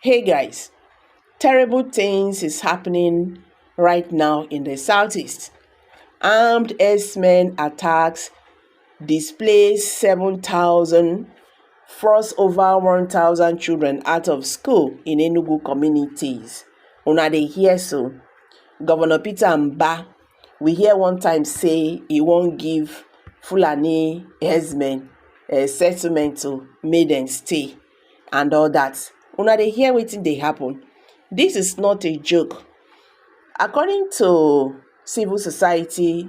Hey guys, terrible things is happening right now in the southeast. Armed herdsmen attacks displace 7,000, force over 1,000 children out of school in Enugu communities. Una dey hear so. Governor Peter Mba, we hear one time say he won't give Fulani herdsmen a settlement to make dem stay and all that. Una dey hear wetin dey happen. This is not a joke. According to civil society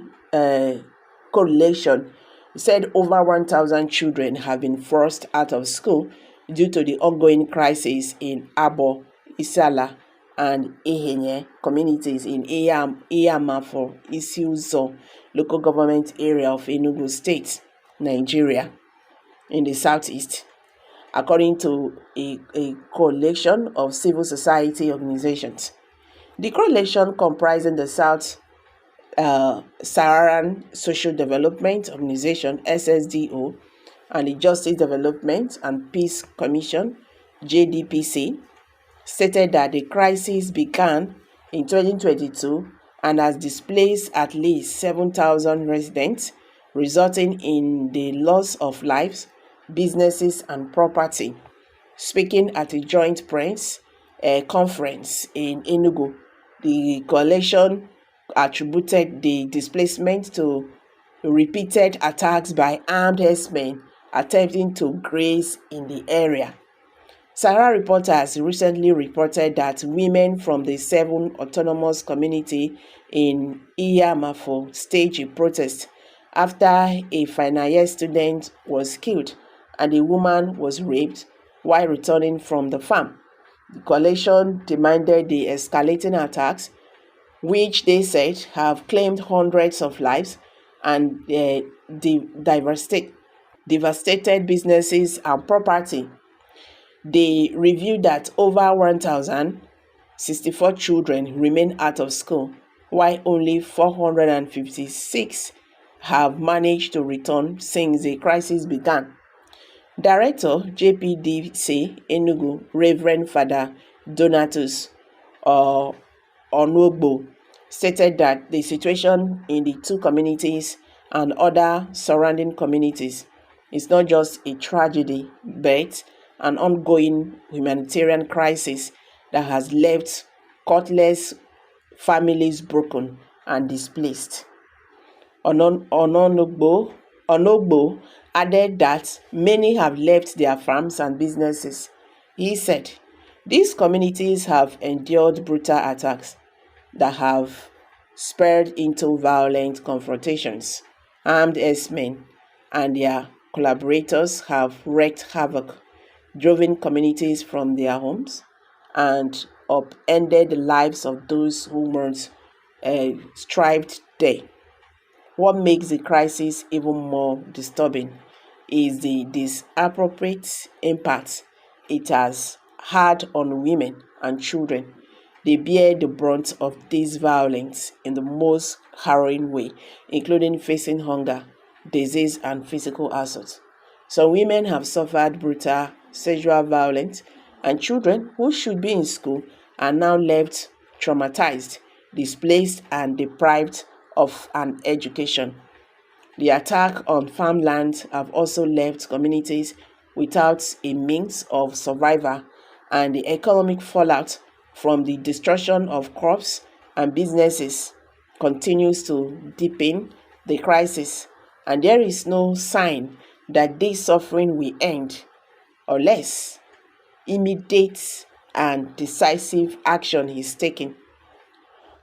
correlation, it said over 1,000 children have been forced out of school due to the ongoing crisis in Abo, Isala, and Ehenye communities in Iyamafo, Isiuzo local government area of Enugu State, Nigeria, in the southeast, according to a coalition of civil society organizations. The coalition comprising the South Saharan Social Development Organization (SSDO) and the Justice Development and Peace Commission (JDPC) stated that the crisis began in 2022 and has displaced at least 7,000 residents, resulting in the loss of lives, businesses, and property. Speaking at a joint press conference in Enugu, the coalition attributed the displacement to repeated attacks by armed herdsmen attempting to graze in the area. Sahara Reporters recently reported that women from the 7 autonomous community in Iyamafo staged a protest after a final year student was killed and a woman was raped while returning from the farm. The coalition demanded the escalating attacks, which they said have claimed hundreds of lives and devastated businesses and property. They revealed that over 1,064 children remain out of school, while only 456 have managed to return since the crisis began. Director JPDC Enugu, Reverend Father Donatus Onogbo, stated that the situation in the two communities and other surrounding communities is not just a tragedy, but an ongoing humanitarian crisis that has left countless families broken and displaced. Onogbo added that many have left their farms and businesses. He said, these communities have endured brutal attacks that have spurred into violent confrontations. Armed herdsmen and their collaborators have wreaked havoc, driven communities from their homes, and upended the lives of those who once thrived there. What makes the crisis even more disturbing is the disappropriate impact it has had on women and children. They bear the brunt of this violence in the most harrowing way, including facing hunger, disease, and physical assault. Some women have suffered brutal sexual violence, and children who should be in school are now left traumatized, displaced, and deprived of an education. The attack on farmland have also left communities without a means of survival, and the economic fallout from the destruction of crops and businesses continues to deepen the crisis, and there is no sign that this suffering will end unless immediate and decisive action is taken.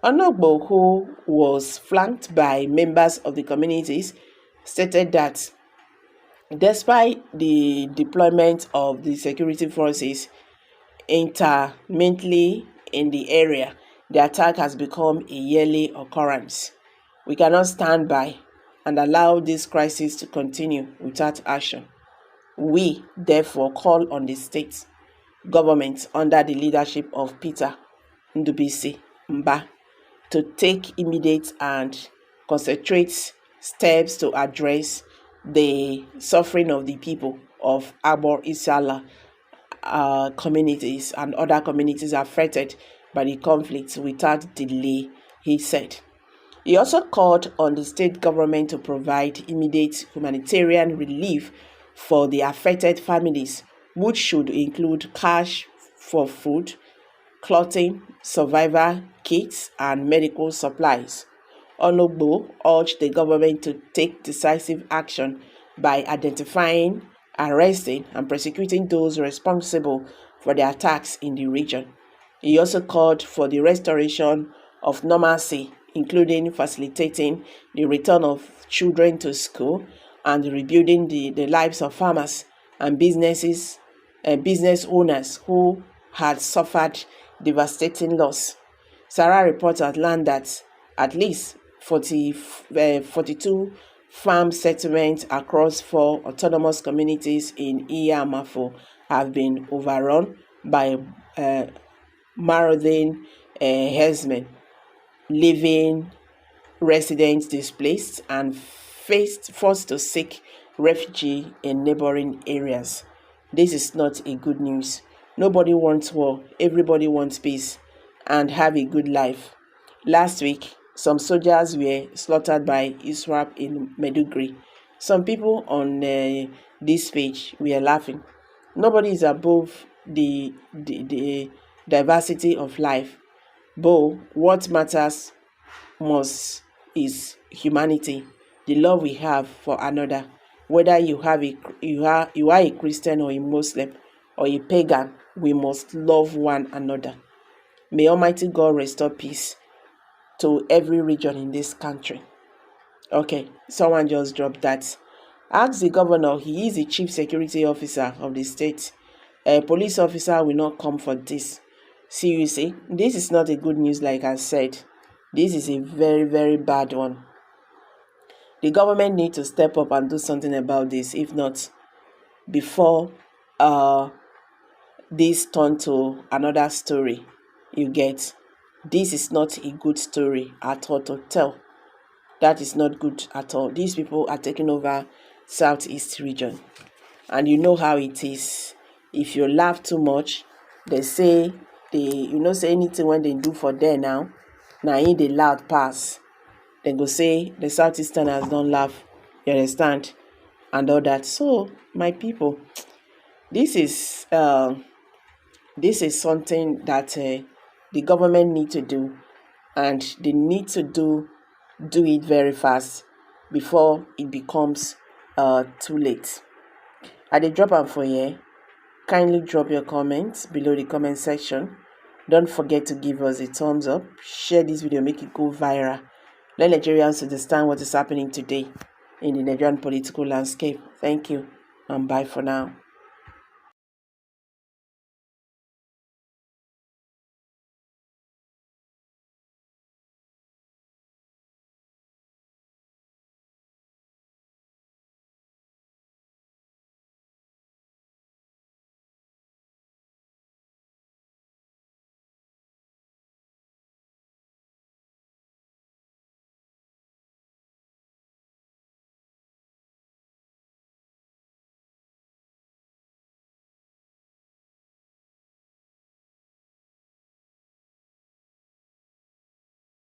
Onogbo, who was flanked by members of the communities, stated that despite the deployment of the security forces intermittently in the area, the attack has become a yearly occurrence. We cannot stand by and allow this crisis to continue without action. We, therefore, call on the state government under the leadership of Peter Ndubisi Mba to take immediate and concentrate steps to address the suffering of the people of Abo Isala communities and other communities affected by the conflict without delay, he said. He also called on the state government to provide immediate humanitarian relief for the affected families, which should include cash for food, clothing, survival kits, and medical supplies. Onogbo urged the government to take decisive action by identifying, arresting, and prosecuting those responsible for the attacks in the region. He also called for the restoration of normalcy, including facilitating the return of children to school and rebuilding the lives of farmers and business owners who had suffered devastating loss. Sarah reports learned that at least 42 farm settlements across 4 autonomous communities in Iyamafo have been overrun by marauding herdsmen, leaving residents displaced and forced to seek refuge in neighboring areas. This is not a good news. Nobody wants war. Everybody wants peace and have a good life. Last week, some soldiers were slaughtered by ISWAP in Maiduguri. Some people on this page were laughing. Nobody is above the diversity of life. But what matters most is humanity, the love we have for another. Whether you are a Christian or a Muslim or a pagan, we must love one another. May Almighty God restore peace to every region in this country. Okay, someone just dropped that. Ask the governor, he is the chief security officer of the state. A police officer will not come for this. Seriously, this is not a good news like I said. This is a very, very bad one. The government needs to step up and do something about this. If not, before this turn to another story, you get, this is not a good story at all to tell. That is not good at all. These people are taking over Southeast region. And you know how it is. If you laugh too much, they say, say anything when they do for them now in the loud pass. They go say the Southeasterners don't laugh. You understand? And all that. So, my people, this is something that the government need to do, and they need to do it very fast before it becomes too late. I dey drop am for here. Kindly drop your comments below the comment section. Don't forget to give us a thumbs up. Share this video, make it go viral. Let Nigerians understand what is happening today in the Nigerian political landscape. Thank you and bye for now.